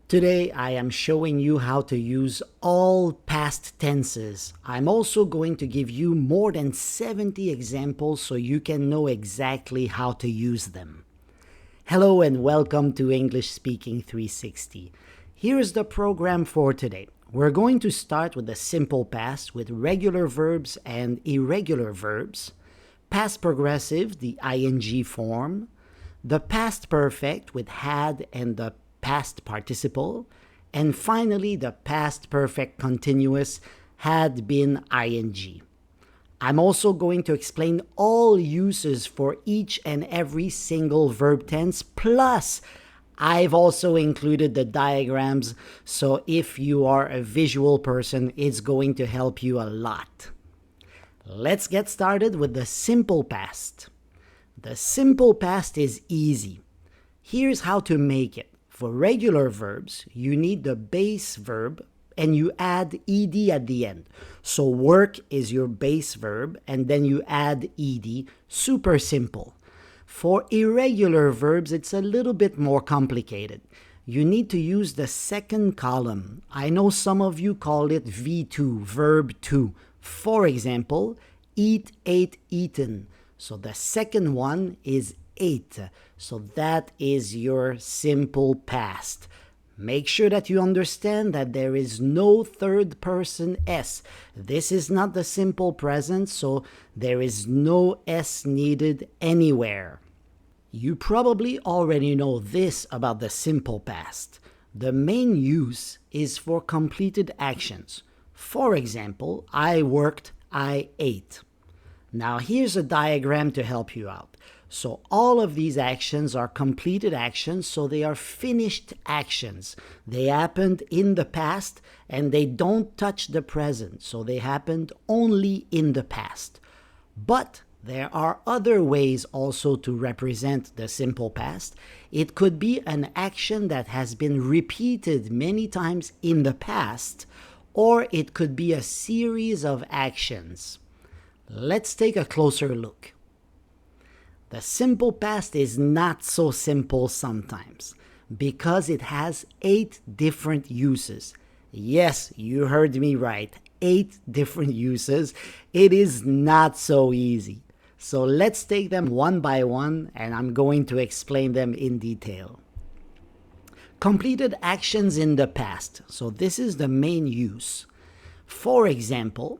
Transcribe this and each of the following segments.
Today I am showing you how to use all past tenses. I'm also going to give you more than 70 examples so you can know exactly how to use them. Hello and welcome to English Speaking 360. Here's the program for today. We're going to start with the simple past with regular verbs and irregular verbs, past progressive, the ing form, the past perfect with had and the past participle, and finally the past perfect continuous had been ing. I'm also going to explain all uses for each and every single verb tense, plus I've also included the diagrams, so if you are a visual person, it's going to help you a lot. Let's get started with the simple past. The simple past is easy. Here's how to make it. For regular verbs, you need the base verb and you add ed at the end. So work is your base verb and then you add ed. Super simple. For irregular verbs, it's a little bit more complicated. You need to use the second column. I know some of you call it V2, verb 2. For example, eat, ate, eaten. So the second one is ate. So that is your simple past. Make sure that you understand that there is no third person S. This is not the simple present, so there is no S needed anywhere. You probably already know this about the simple past. The main use is for completed actions. For example, I worked, I ate. Now here's a diagram to help you out. So all of these actions are completed actions, so they are finished actions. They happened in the past and they don't touch the present, so they happened only in the past. But there are other ways also to represent the simple past. It could be an action that has been repeated many times in the past, or it could be a series of actions. Let's take a closer look. The simple past is not so simple sometimes because it has 8 different uses. Yes, you heard me right. 8 different uses. It is not so easy. So let's take them one by one and I'm going to explain them in detail. Completed actions in the past. So this is the main use. For example,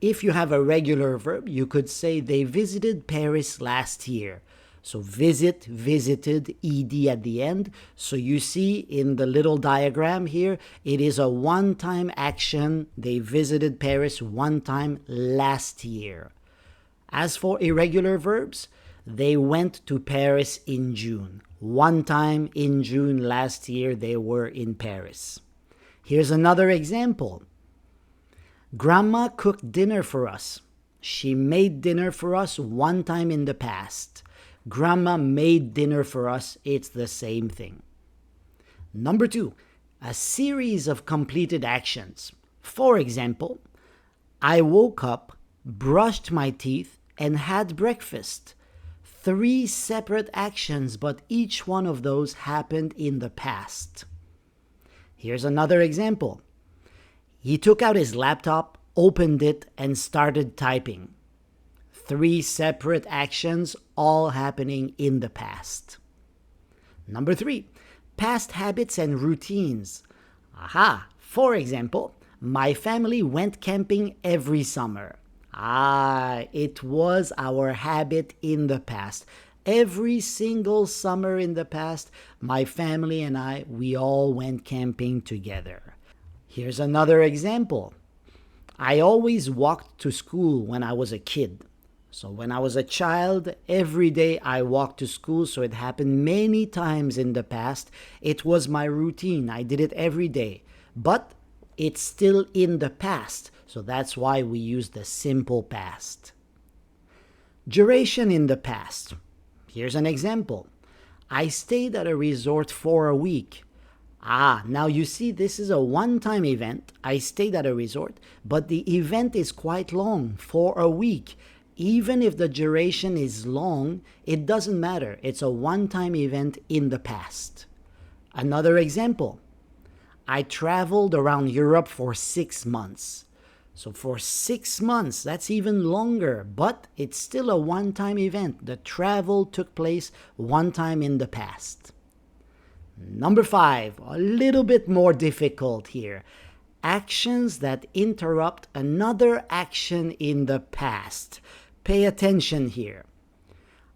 if you have a regular verb, you could say they visited Paris last year. So visit, visited, ed at the end. So you see in the little diagram here, it is a one-time action. They visited Paris one time last year. As for irregular verbs, they went to Paris in June. One time in June last year, they were in Paris. Here's another example. Grandma cooked dinner for us. She made dinner for us one time in the past. Grandma made dinner for us. It's the same thing. Number 2, a series of completed actions. For example, I woke up, brushed my teeth, and had breakfast. 3 separate actions, but each one of those happened in the past. Here's another example. He took out his laptop, opened it, and started typing. 3 separate actions, all happening in the past. Number 3, past habits and routines. Aha! For example, my family went camping every summer. It was our habit in the past. Every single summer in the past, my family and I, we all went camping together. Here's another example. I always walked to school when I was a kid. So when I was a child, every day I walked to school, so it happened many times in the past. It was my routine. I did it every day. But it's still in the past, so that's why we use the simple past. Duration in the past. Here's an example. I stayed at a resort for a week. Now you see this is a one-time event. I stayed at a resort, but the event is quite long, for a week. Even if the duration is long, it doesn't matter. It's a one-time event in the past. Another example. I traveled around Europe for 6 months. So for 6 months, that's even longer, but it's still a one-time event. The travel took place one time in the past. Number 5, a little bit more difficult here. Actions that interrupt another action in the past. Pay attention here.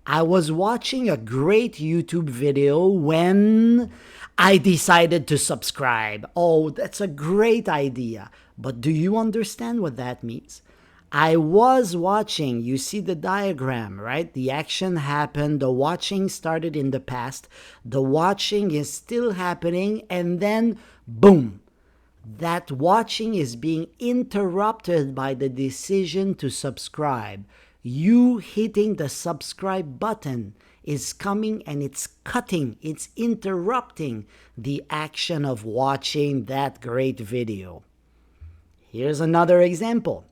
I was watching a great YouTube video when I decided to subscribe. Oh, that's a great idea. But do you understand what that means? I was watching. You see the diagram, right? The action happened. The watching started in the past. The watching is still happening. And then, boom. That watching is being interrupted by the decision to subscribe. You hitting the subscribe button is coming and it's cutting, it's interrupting the action of watching that great video. Here's another example.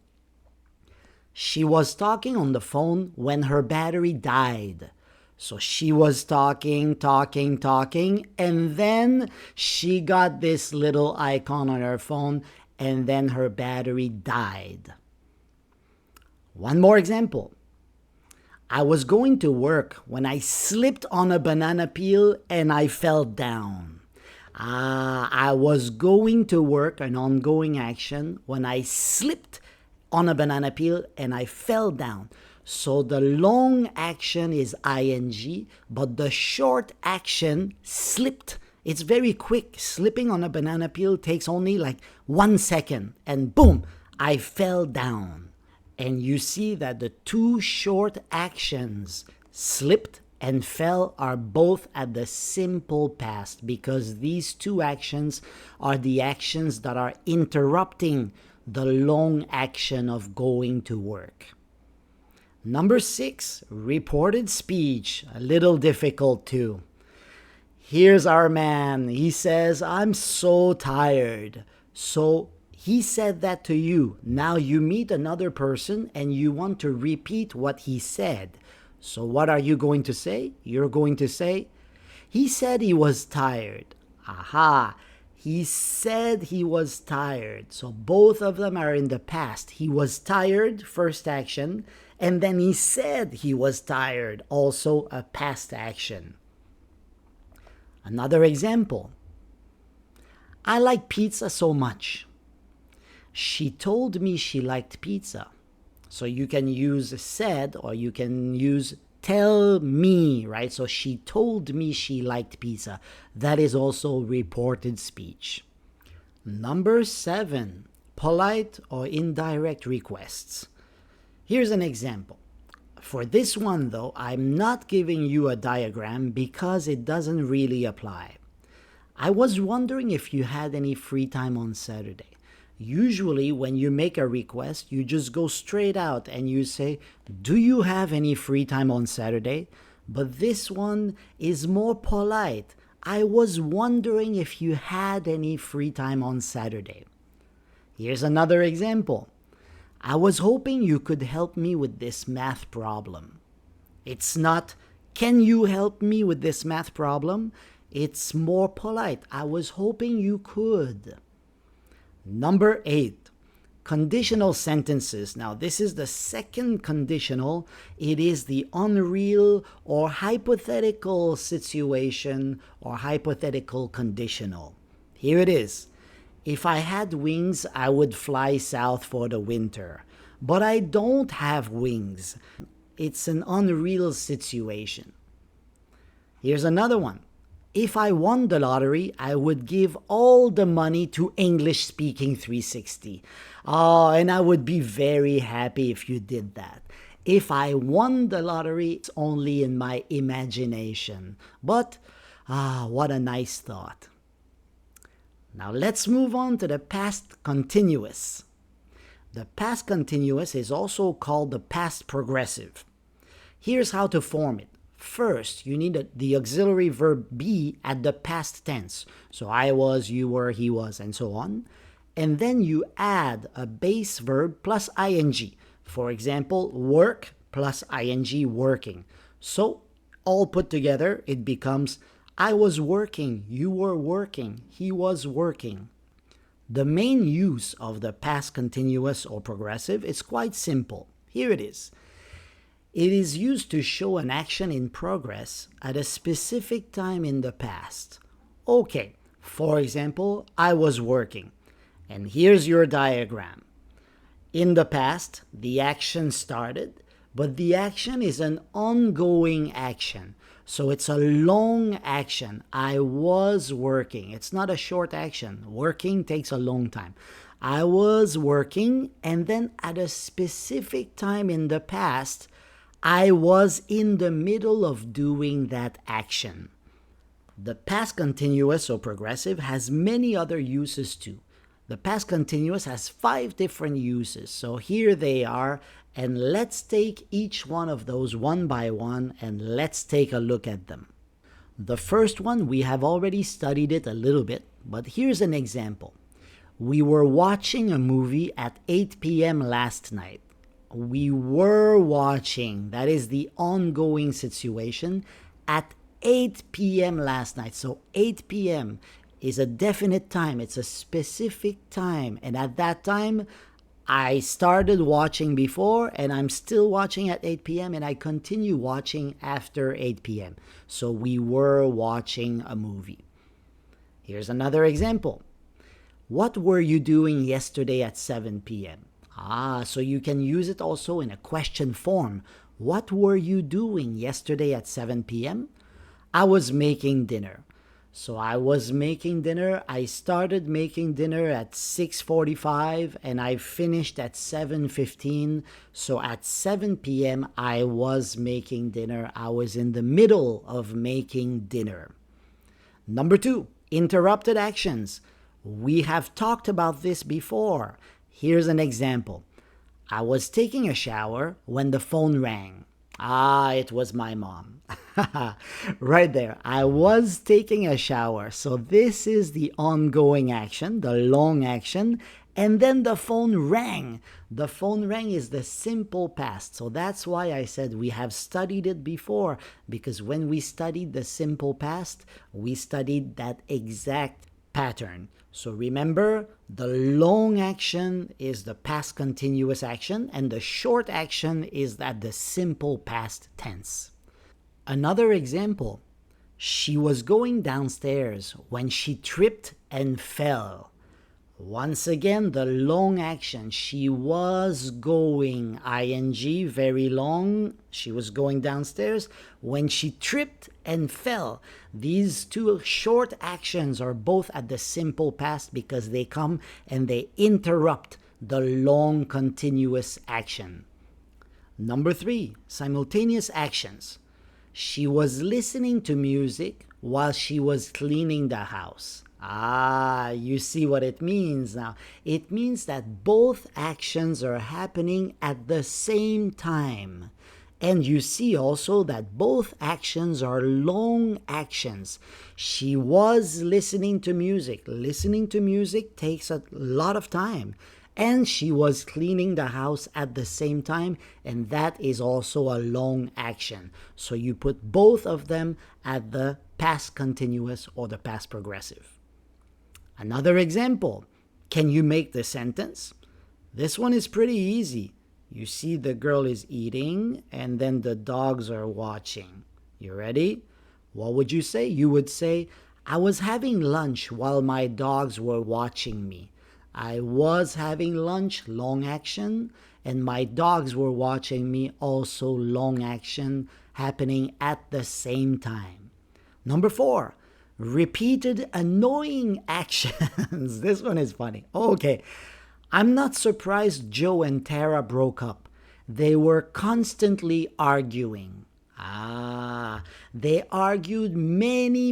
She was talking on the phone when her battery died. So she was talking, and then she got this little icon on her phone, and then her battery died. One more example. I was going to work when I slipped on a banana peel and I fell down. I was going to work, an ongoing action, when I slipped on a banana peel and I fell down. So the long action is ing, but the short action, slipped, it's very quick. Slipping on a banana peel takes only like 1 second, and boom, I fell down. And you see that the two short actions, slipped and fell, are both at the simple past, because these two actions are the actions that are interrupting the long action of going to work. Number 6, reported speech. A little difficult too. Here's our man. He says, I'm so tired. So he said that to you. Now you meet another person and you want to repeat what he said. So what are you going to say? You're going to say, he said he was tired. Aha. He said he was tired. So both of them are in the past. He was tired, first action, and then he said he was tired, also a past action. Another example. I like pizza so much. She told me she liked pizza. So you can use said, or you can use tell me, right? So she told me she liked pizza. That is also reported speech. Number 7, polite or indirect requests. Here's an example. For this one though, I'm not giving you a diagram because it doesn't really apply. I was wondering if you had any free time on Saturday. Usually when you make a request, you just go straight out and you say, do you have any free time on Saturday? But this one is more polite. I was wondering if you had any free time on Saturday. Here's another example. I was hoping you could help me with this math problem. It's not, can you help me with this math problem? It's more polite. I was hoping you could. Number 8, conditional sentences. Now, this is the second conditional. It is the unreal or hypothetical situation or hypothetical conditional. Here it is. If I had wings, I would fly south for the winter. But I don't have wings. It's an unreal situation. Here's another one. If I won the lottery, I would give all the money to English Speaking 360. Oh, and I would be very happy if you did that. If I won the lottery, it's only in my imagination. But, what a nice thought. Now let's move on to the past continuous. The past continuous is also called the past progressive. Here's how to form it. First, you need the auxiliary verb be at the past tense. So I was, you were, he was, and so on. And then you add a base verb plus ing. For example, work plus ing, working. So all put together, it becomes I was working, you were working, he was working. The main use of the past continuous or progressive is quite simple. Here it is. It is used to show an action in progress at a specific time in the past. Okay, for example, I was working. And here's your diagram. In the past, the action started, but the action is an ongoing action. So it's a long action. I was working. It's not a short action. Working takes a long time. I was working, and then at a specific time in the past, I was in the middle of doing that action. The past continuous or progressive has many other uses too. The past continuous has 5 different uses. So here they are, and let's take each one of those one by one and let's take a look at them. The first one, we have already studied it a little bit, but here's an example. We were watching a movie at 8 p.m. last night. We were watching, that is the ongoing situation, at 8 p.m. last night. So 8 p.m. is a definite time. It's a specific time. And at that time, I started watching before and I'm still watching at 8 p.m. and I continue watching after 8 p.m. So we were watching a movie. Here's another example. What were you doing yesterday at 7 p.m.? So you can use it also in a question form. What were you doing yesterday at 7 p.m.? I was making dinner. So I was making dinner. I started making dinner at 6:45 and I finished at 7:15. So at 7 p.m. I was making dinner. I was in the middle of making dinner. Number 2, interrupted actions. We have talked about this before. Here's an example. I was taking a shower when the phone rang. It was my mom. Right there. I was taking a shower. So this is the ongoing action, the long action. And then the phone rang. The phone rang is the simple past. So that's why I said we have studied it before. Because when we studied the simple past, we studied that exact pattern. So remember, the long action is the past continuous action and the short action is that the simple past tense. Another example, she was going downstairs when she tripped and fell. Once again, the long action, she was going, ing, very long, she was going downstairs when she tripped and fell. These 2 short actions are both at the simple past because they come and they interrupt the long continuous action. Number 3, simultaneous actions. She was listening to music while she was cleaning the house. You see what it means now. It means that both actions are happening at the same time. And you see also that both actions are long actions. She was listening to music. Listening to music takes a lot of time. And she was cleaning the house at the same time, and that is also a long action. So you put both of them at the past continuous or the past progressive. Another example. Can you make the sentence? This one is pretty easy. You see the girl is eating and then the dogs are watching. You ready? What would you say? You would say, I was having lunch while my dogs were watching me. I was having lunch, long action, and my dogs were watching me, also long action, happening at the same time. Number 4, repeated annoying actions. This one is funny. Okay, I'm not surprised Joe and Tara broke up. They were constantly arguing. They argued many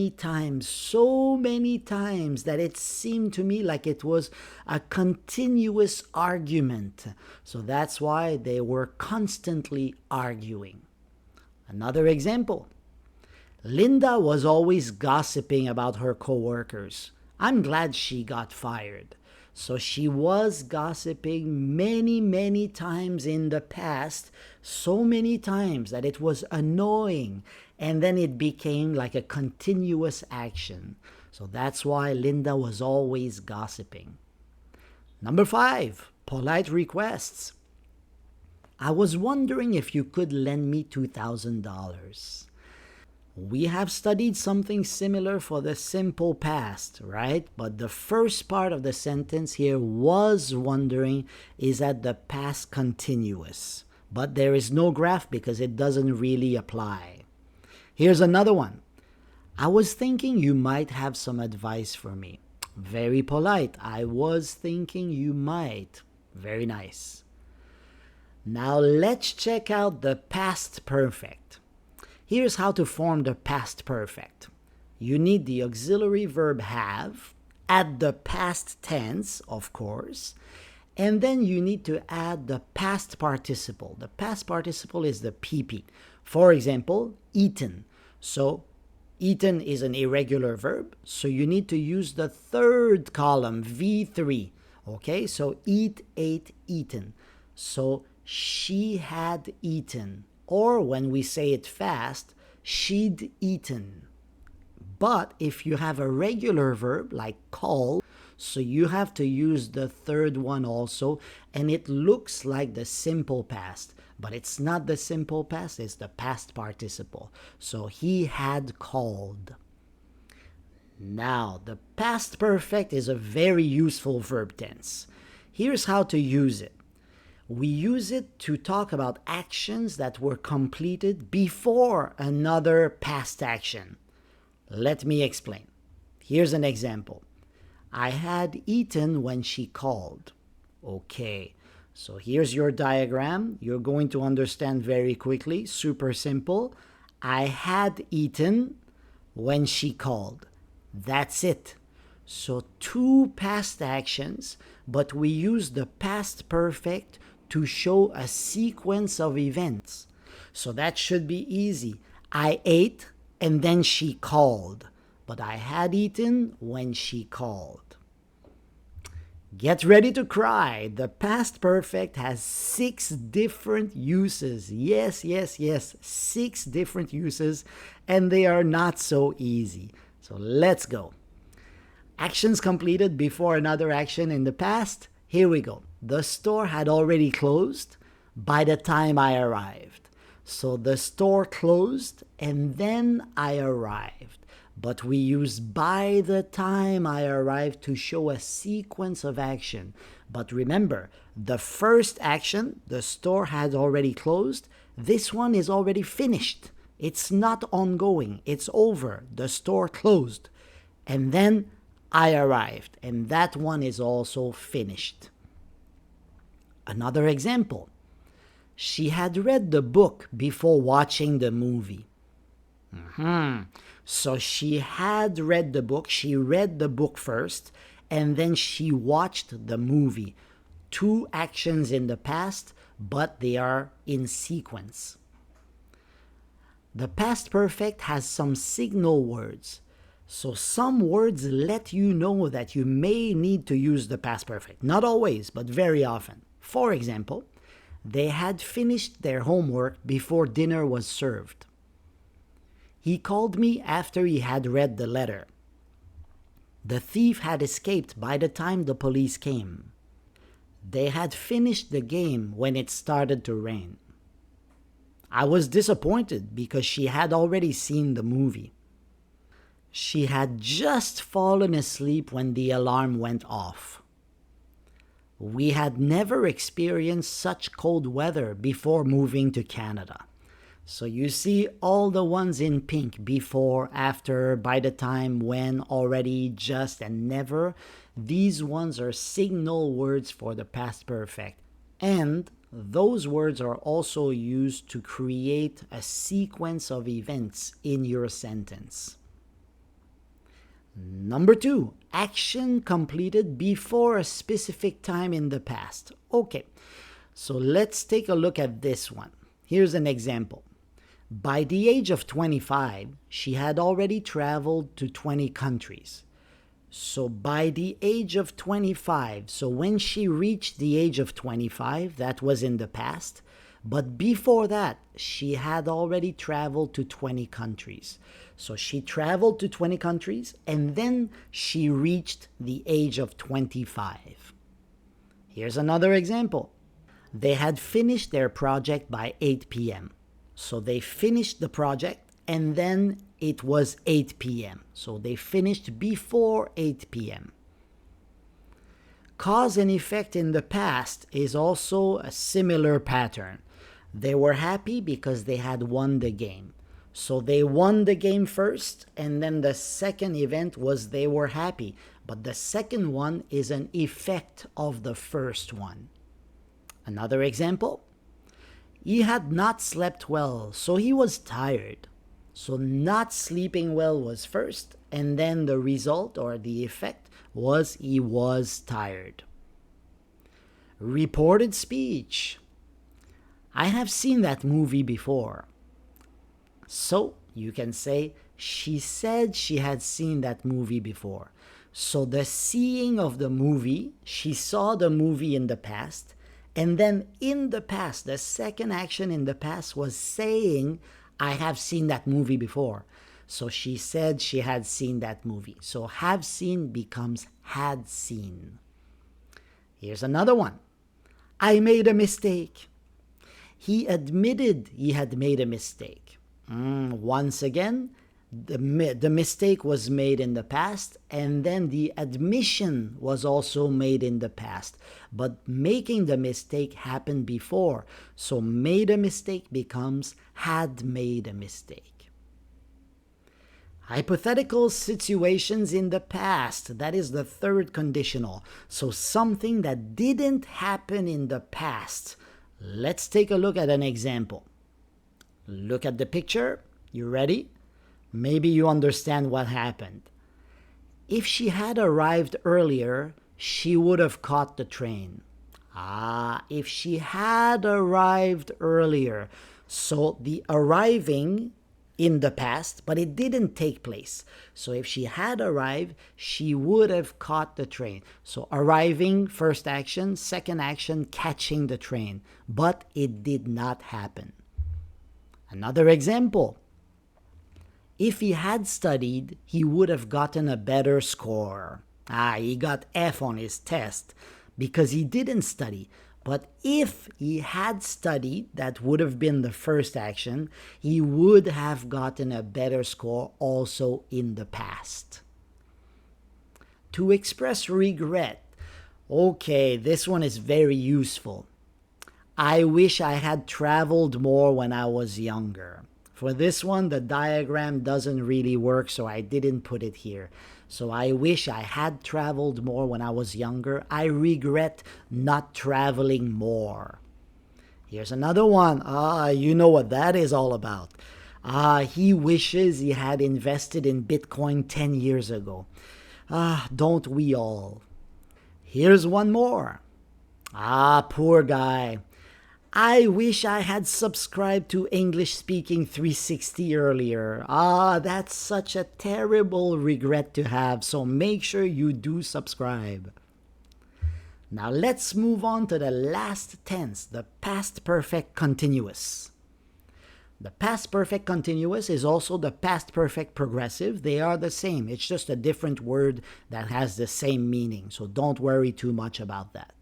times, so many times that it seemed to me like it was a continuous argument. So that's why they were constantly arguing. Another example. Linda was always gossiping about her coworkers. I'm glad she got fired. So she was gossiping many, many times in the past, so many times that it was annoying, and then it became like a continuous action. So that's why Linda was always gossiping. Number 5, polite requests. I was wondering if you could lend me $2,000. We have studied something similar for the simple past, right? But the first part of the sentence here, was wondering, is at the past continuous. But there is no graph because it doesn't really apply. Here's another one. I was thinking you might have some advice for me. Very polite. I was thinking you might. Very nice. Now let's check out the past perfect. Here's how to form the past perfect. You need the auxiliary verb have at the past tense, of course, and then you need to add the past participle. The past participle is the PP. For example, eaten. So eaten is an irregular verb, so you need to use the third column, V3. Okay, so eat, ate, eaten. So she had eaten. Or when we say it fast, she'd eaten. But if you have a regular verb like call, so you have to use the third one also, and it looks like the simple past, but it's not the simple past, it's the past participle. So he had called. Now, the past perfect is a very useful verb tense. Here's how to use it. We use it to talk about actions that were completed before another past action. Let me explain. Here's an example. I had eaten when she called. Okay, so here's your diagram. You're going to understand very quickly. Super simple. I had eaten when she called. That's it. So 2 past actions, but we use the past perfect to show a sequence of events. So that should be easy. I ate and then she called, but I had eaten when she called. Get ready to cry. The past perfect has 6 different uses. Yes, 6 different uses, and they are not so easy. So let's go. Actions completed before another action in the past. Here we go. The store had already closed by the time I arrived. So the store closed and then I arrived. But we use by the time I arrived to show a sequence of action. But remember, the first action, the store had already closed. This one is already finished. It's not ongoing. It's over. The store closed. And then I arrived. And that one is also finished. Another example. She had read the book before watching the movie. So she had read the book. She read the book first, and then she watched the movie. 2 actions in the past, but they are in sequence. The past perfect has some signal words. So some words let you know that you may need to use the past perfect. Not always, but very often. For example, they had finished their homework before dinner was served. He called me after he had read the letter. The thief had escaped by the time the police came. They had finished the game when it started to rain. I was disappointed because she had already seen the movie. She had just fallen asleep when the alarm went off. We had never experienced such cold weather before moving to Canada. So you see all the ones in pink, before, after, by the time, when, already, just, and never. These ones are signal words for the past perfect. And those words are also used to create a sequence of events in your sentence. Number 2, action completed before a specific time in the past. Okay, so let's take a look at this one. Here's an example. By the age of 25, she had already traveled to 20 countries. So by the age of 25, so when she reached the age of 25, that was in the past. But before that, she had already traveled to 20 countries. So she traveled to 20 countries and then she reached the age of 25. Here's another example. They had finished their project by 8 p.m. So they finished the project and then it was 8 p.m. So they finished before 8 p.m. Cause and effect in the past is also a similar pattern. They were happy because they had won the game. So they won the game first, and then the second event was they were happy. But the second one is an effect of the first one. Another example. He had not slept well, so he was tired. So not sleeping well was first, and then the result or the effect was he was tired. Reported speech. I have seen that movie before. So you can say, she said she had seen that movie before. So the seeing of the movie, she saw the movie in the past, and then in the past, the second action in the past was saying, I have seen that movie before. So she said she had seen that movie. So have seen becomes had seen. Here's another one. I made a mistake. He admitted he had made a mistake. Once again, the mistake was made in the past, and then the admission was also made in the past. But making the mistake happened before. So made a mistake becomes had made a mistake. Hypothetical situations in the past. That is the third conditional. So something that didn't happen in the past. Let's take a look at an example. Look at the picture. You ready? Maybe you understand what happened. If she had arrived earlier, she would have caught the train. If she had arrived earlier. So the arriving in the past, but it didn't take place. So if she had arrived, she would have caught the train. So arriving, first action, second action, catching the train. But it did not happen. Another example. If he had studied, he would have gotten a better score. He got F on his test because he didn't study. But if he had studied, that would have been the first action, he would have gotten a better score also in the past. To express regret. Okay, this one is very useful. I wish I had traveled more when I was younger. For this one, the diagram doesn't really work, so I didn't put it here. So I wish I had traveled more when I was younger. I regret not traveling more. Here's another one. You know what that is all about. He wishes he had invested in Bitcoin 10 years ago. Don't we all? Here's one more. Poor guy. I wish I had subscribed to English Speaking 360 earlier. That's such a terrible regret to have, so make sure you do subscribe. Now let's move on to the last tense, the past perfect continuous. The past perfect continuous is also the past perfect progressive. They are the same. It's just a different word that has the same meaning, so don't worry too much about that.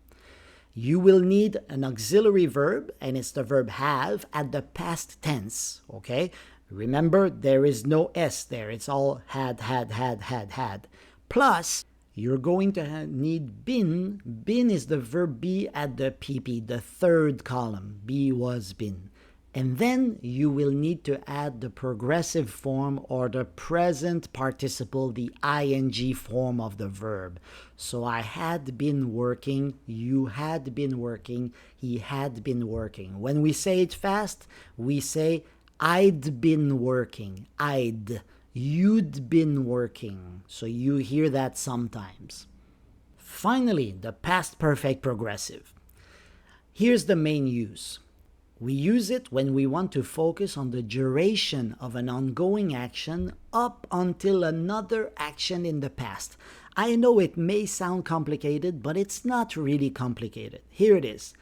You will need an auxiliary verb, and it's the verb have at the past tense, okay? Remember, there is no S there. It's all had. Plus, you're going to need been. Been is the verb be at the PP, the third column. Be, was, been. And then you will need to add the progressive form or the present participle, the ing form of the verb. So I had been working, you had been working, he had been working. When we say it fast, we say I'd been working, you'd been working. So you hear that sometimes. Finally, the past perfect progressive. Here's the main use. We use it when we want to focus on the duration of an ongoing action up until another action in the past. I know it may sound complicated, but it's not really complicated. Here it is.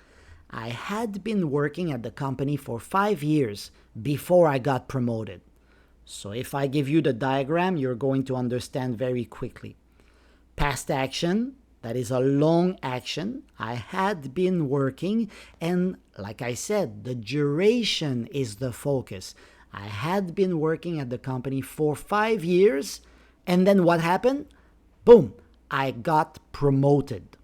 I had been working at the company for 5 years before I got promoted. So if I give you the diagram, you're going to understand very quickly. Past action, that is a long action. I had been working, and like I said, the duration is the focus. I had been working at the company for 5 years, and then what happened? Boom, I got promoted.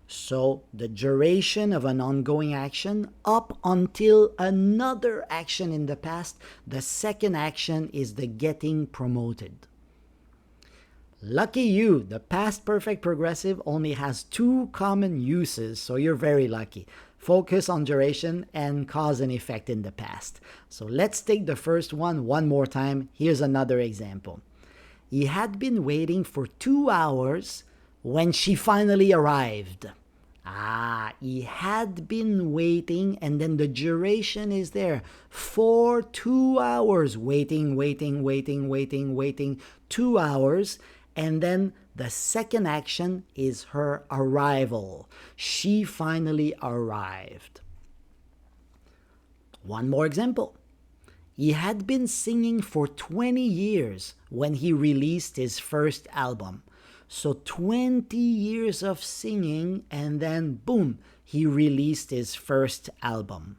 So the duration of an ongoing action up until another action in the past, the second action is the getting promoted. Lucky you, the past perfect progressive only has 2 common uses, so you're very lucky. Focus on duration and cause and effect in the past. So let's take the first one more time. Here's another example. He had been waiting for 2 hours when she finally arrived. He had been waiting, and then the duration is there for 2 hours. Waiting, 2 hours. And then the second action is her arrival. She finally arrived. One more example. He had been singing for 20 years when he released his first album. So 20 years of singing, and then boom, he released his first album.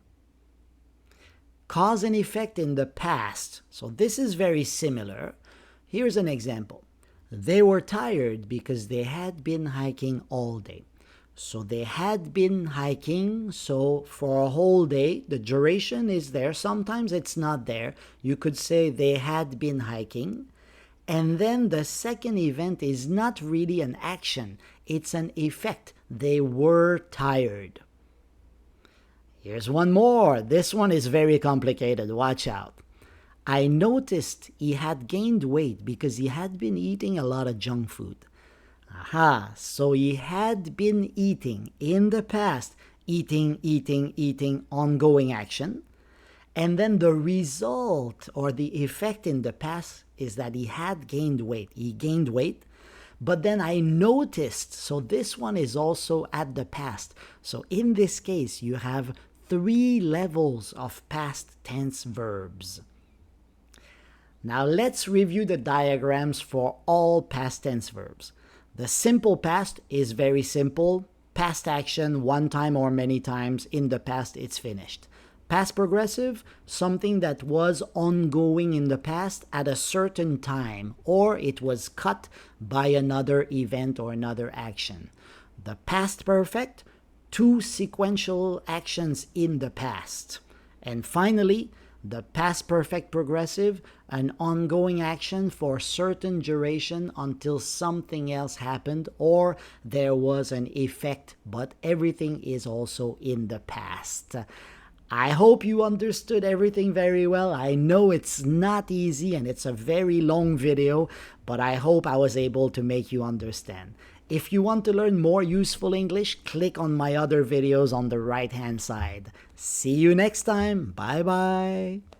Cause and effect in the past. So this is very similar. Here's an example. They were tired because they had been hiking all day. So they had been hiking, so for a whole day, the duration is there. Sometimes it's not there. You could say they had been hiking. And then the second event is not really an action. It's an effect. They were tired. Here's one more. This one is very complicated. Watch out. I noticed he had gained weight because he had been eating a lot of junk food. So he had been eating in the past, eating, ongoing action. And then the result or the effect in the past is that he had gained weight. He gained weight, but then I noticed. So this one is also at the past. So in this case, you have 3 levels of past tense verbs. Now let's review the diagrams for all past tense verbs. The simple past is very simple. Past action, one time or many times. In the past, it's finished. Past progressive, something that was ongoing in the past at a certain time, or it was cut by another event or another action. The past perfect, 2 sequential actions in the past. And finally, the past perfect progressive, an ongoing action for a certain duration until something else happened or there was an effect, but everything is also in the past. I hope you understood everything very well. I know it's not easy and it's a very long video, but I hope I was able to make you understand. If you want to learn more useful English, click on my other videos on the right-hand side. See you next time. Bye-bye.